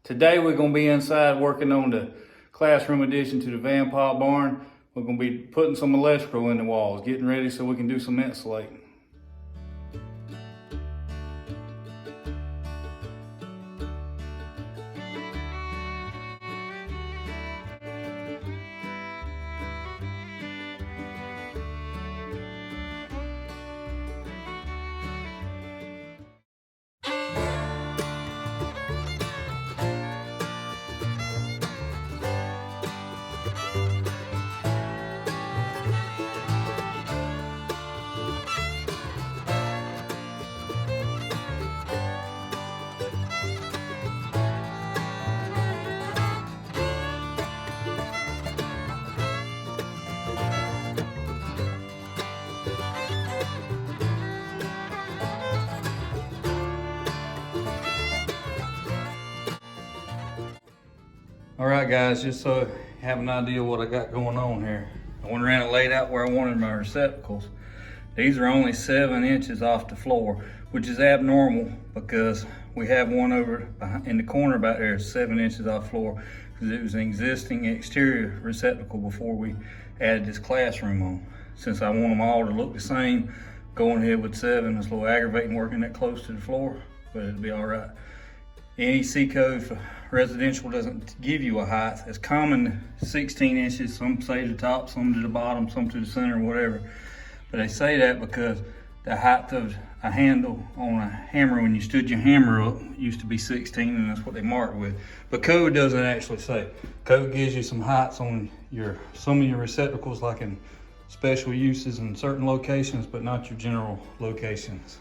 Today we're going to be inside working on the classroom addition to the VanPa barn. We're going to be putting some electrical in the walls, getting ready so we can do some insulating. All right, guys, just so you have an idea what I got going on here. I went around and laid out where I wanted my receptacles. These are only 7 inches off the floor, which is abnormal because we have one over in the corner back there, 7 inches off the floor, because it was an existing exterior receptacle before we added this classroom on. Since I want them all to look the same, going ahead with 7. It's a little aggravating working that close to the floor, but it'll be all right. Any C code for residential doesn't give you a height. It's common 16 inches, some say to the top, some to the bottom, some to the center, whatever. But they say that because the height of a handle on a hammer, when you stood your hammer up, used to be 16, and that's what they marked with. But code doesn't actually say. Code gives you some heights on some of your receptacles, like in special uses in certain locations, but not your general locations.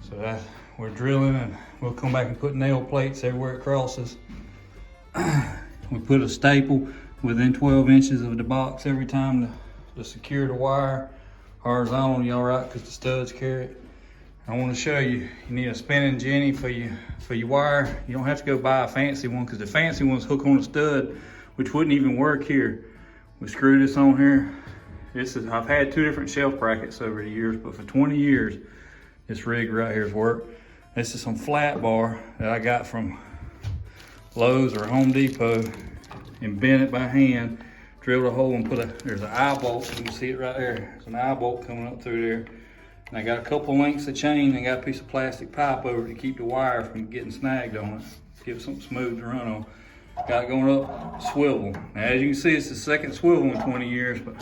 So we're drilling, and we'll come back and put nail plates everywhere it crosses. We put a staple within 12 inches of the box every time to secure the wire. Horizontally, all right, because the studs carry it. I want to show you, you need a spinning jenny for your wire. You don't have to go buy a fancy one, because the fancy ones hook on a stud, which wouldn't even work here. We screw this on here. I've had 2 different shelf brackets over the years, but for 20 years, this rig right here has worked. This is some flat bar that I got from Lowe's or Home Depot and bent it by hand, drilled a hole and there's an eye bolt. You can see it right there. There's an eye bolt coming up through there. And I got a couple lengths of chain and got a piece of plastic pipe over it to keep the wire from getting snagged on it. Give it something smooth to run on. Got it going up, swivel. Now, as you can see, it's the second swivel in 20 years, but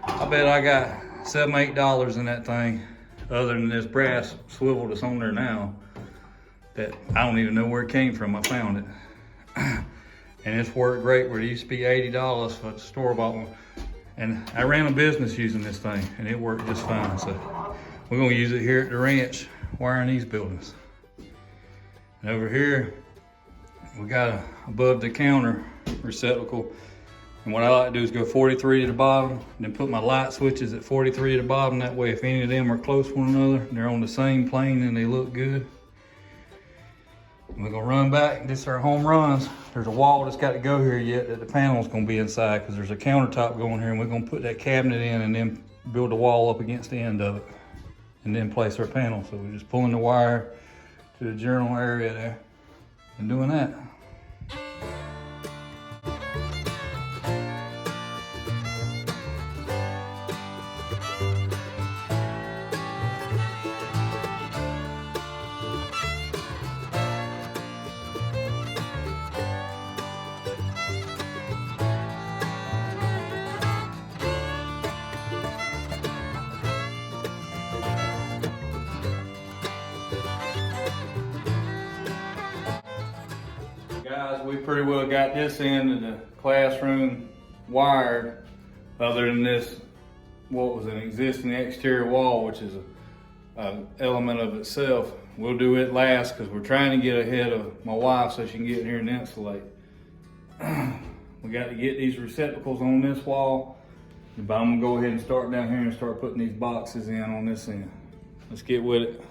I bet I got $7, $8 in that thing, other than this brass swivel that's on there now, that I don't even know where it came from. I found it. And it's worked great, where it used to be $80 for the store-bought one. And I ran a business using this thing, and it worked just fine. So we're gonna use it here at the ranch, wiring these buildings. And over here, we got a above the counter receptacle. And what I like to do is go 43 to the bottom, and then put my light switches at 43 to the bottom. That way, if any of them are close to one another, they're on the same plane and they look good. And we're gonna run back. This is our home runs. There's a wall that's got to go here yet that the panel's gonna be inside, because there's a countertop going here, and we're gonna put that cabinet in and then build a wall up against the end of it, and then place our panel. So we're just pulling the wire to the general area there and doing that. Guys, we pretty well got this end of the classroom wired, other than this, what was an existing exterior wall, which is an element of itself. We'll do it last because we're trying to get ahead of my wife so she can get in here and insulate. We got to get these receptacles on this wall, but I'm gonna go ahead and start down here and start putting these boxes in on this end. Let's get with it.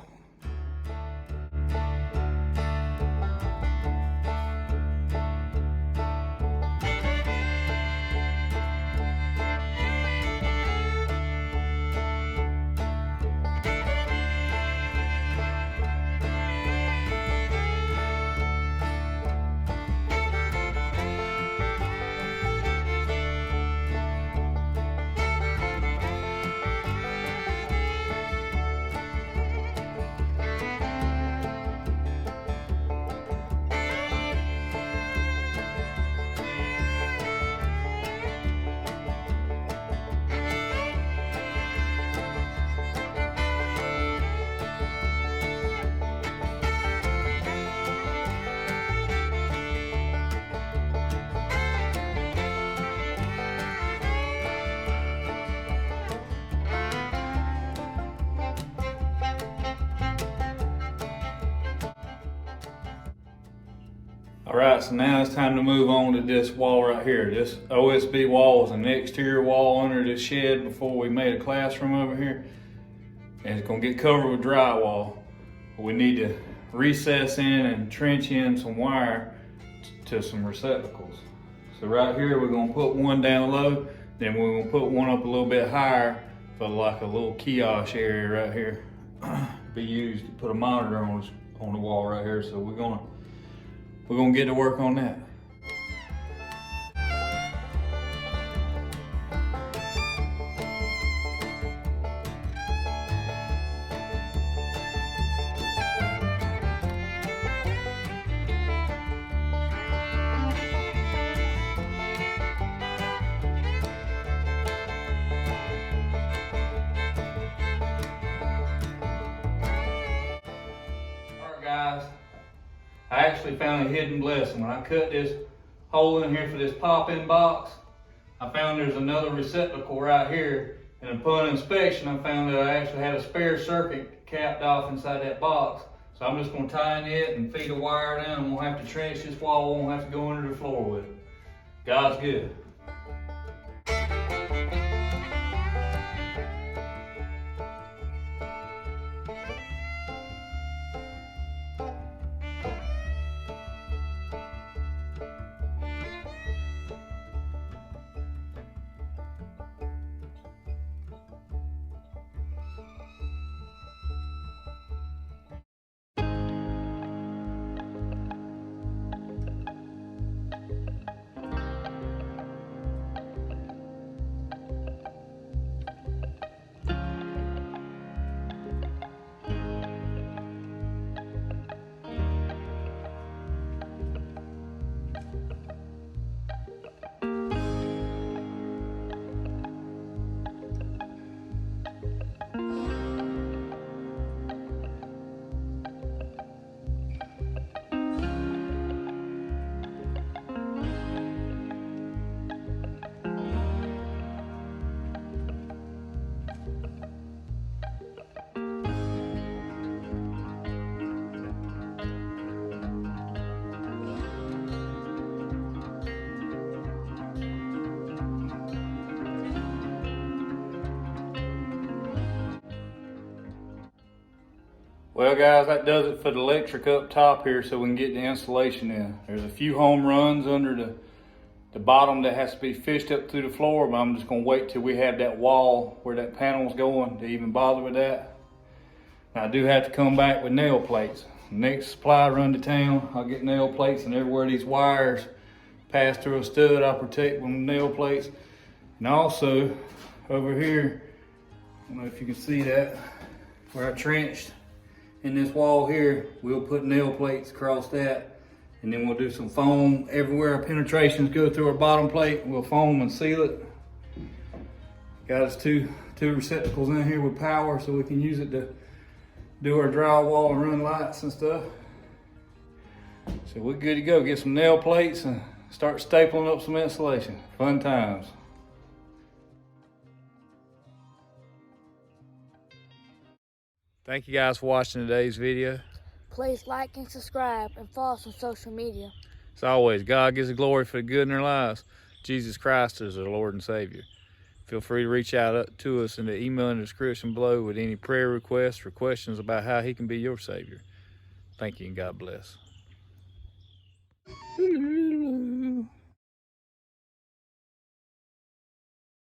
All right, so now it's time to move on to this wall right here. This OSB wall is an exterior wall under this shed before we made a classroom over here. And it's gonna get covered with drywall. We need to recess in and trench in some wire to some receptacles. So right here, we're gonna put one down low, then we're gonna put one up a little bit higher for like a little kiosk area right here. Be used to put a monitor on the wall right here. So we're gonna get to work on that. Guys, I actually found a hidden blessing. When I cut this hole in here for this pop-in box, I found there's another receptacle right here, and upon inspection I found that I actually had a spare circuit capped off inside that box. So I'm just going to tie in it and feed a wire down, and we'll have to trench this wall. We won't have to go under the floor with it. God's good. Well guys, that does it for the electric up top here so we can get the insulation in. There's a few home runs under the bottom that has to be fished up through the floor, but I'm just gonna wait till we have that wall where that panel's going to even bother with that. Now I do have to come back with nail plates. Next supply run to town, I'll get nail plates, and everywhere these wires pass through a stud, I'll protect them with nail plates. And also over here, I don't know if you can see that, where I trenched in this wall here, we'll put nail plates across that, and then we'll do some foam everywhere our penetrations go through our bottom plate. We'll foam and seal it. Got us two receptacles in here with power so we can use it to do our drywall and run lights and stuff. So we're good to go. Get some nail plates and start stapling up some insulation. Fun times. Thank you guys for watching today's video. Please like and subscribe and follow us on social media. As always, God gives the glory for the good in their lives. Jesus Christ is our Lord and Savior. Feel free to reach out to us in the email in the description below with any prayer requests or questions about how He can be your Savior. Thank you and God bless.